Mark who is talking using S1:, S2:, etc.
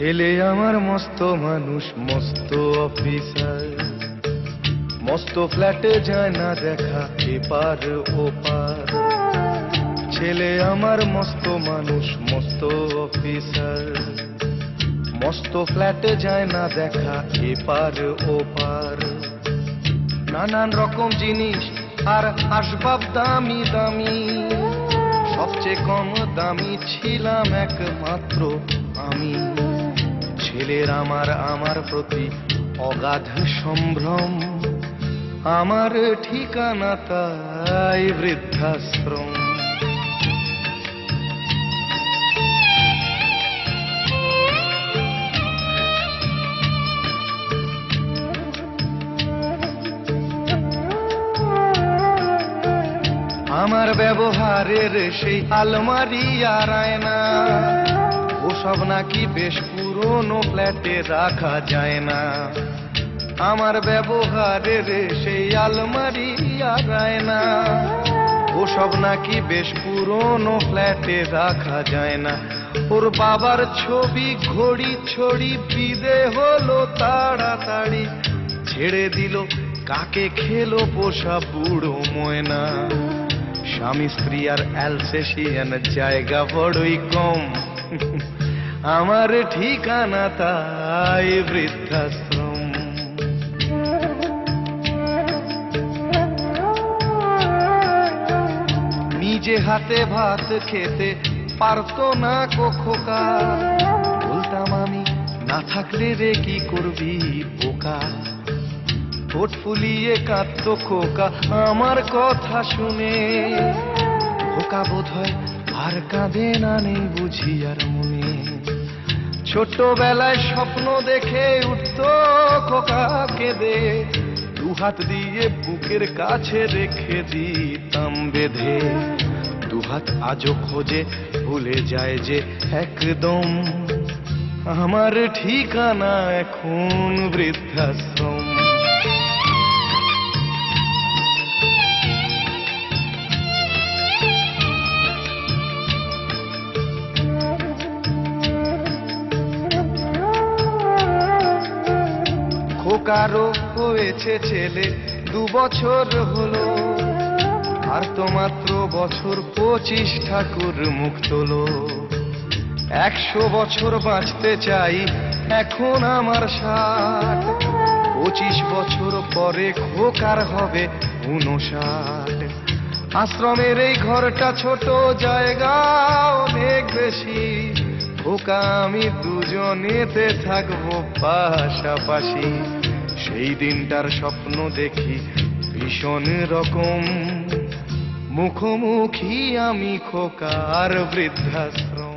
S1: ছেলে আমার মস্ত মানুষ, মস্ত অফিসার, মস্ত ফ্ল্যাটে যায় না দেখা এপার ওপার। ছেলে আমার মস্ত মানুষ, মস্ত অফিসার, মস্ত ফ্ল্যাটে যায় না দেখা এপার ওপার। নানান রকম জিনিস আর আসবাব দামি দামি, সবচেয়ে কম দামি ছিলাম একমাত্র আমি। ছেলের আমার প্রতি অগাধ সম্ভ্রম, আমার ঠিকানা তাই বৃদ্ধাশ্রম। আমার ব্যবহারের সেই আলমারি আর আয়না, ওসব নাকি বেশ পুরনো ফ্ল্যাটে রাখা যায় না। আমার ব্যবহারের সেই আলমারি আর আয়না, ওসব নাকি বেশ পুরনো ফ্ল্যাটে রাখা যায় না। ওর বাবার ছবি ঘড়ি ছড়ি বিদে হলো তাড়াতাড়ি, ছেড়ে দিল কাকে খেলো পোষা বুড়ো ময়না। স্বামী স্ত্রী আর অ্যালসেশিয়ান জায়গা বড়ই কম, আমার ঠিকানা তাই বৃদ্ধাশ্রম। নিজে হাতে ভাত খেতে পারতো না খোকা, বলতাম আমি না থাকলে রে কি করবি বোকা। ঠোঁট ফুলিয়ে কাঁদতো খোকা আমার কথা শুনে, খোকা বোধ হয় আর কাঁদে না, নেই বুঝি আর মনে। ছোটবেলায় স্বপ্ন দেখে উঠতো খোকা কেঁদে, দুহাত দিয়ে বুকের কাছে রেখে দিতাম বেঁধে। দুহাত আজও খোঁজে ভুলে যায় যে একদম, আমার ঠিকানা এখন বৃদ্ধাশ্রম। খোকারও হয়েছে ছেলে 2 বছর হলো, আর তো মাত্র বছর 25 ঠাকুর মুখ তোলো। 100 বছর বাঁচতে চাই এখন আমার 60, 25 বছর পরে খোকার হবে 59। আশ্রমের এই ঘরটা ছোট, জায়গা অনেক বেশি, খোকা আমি দুজনেতে থাকবো পাশাপাশি। সেই দিনটার স্বপ্ন দেখি ভীষণ রকম, মুখোমুখি আমি খোকার বৃদ্ধাশ্রম।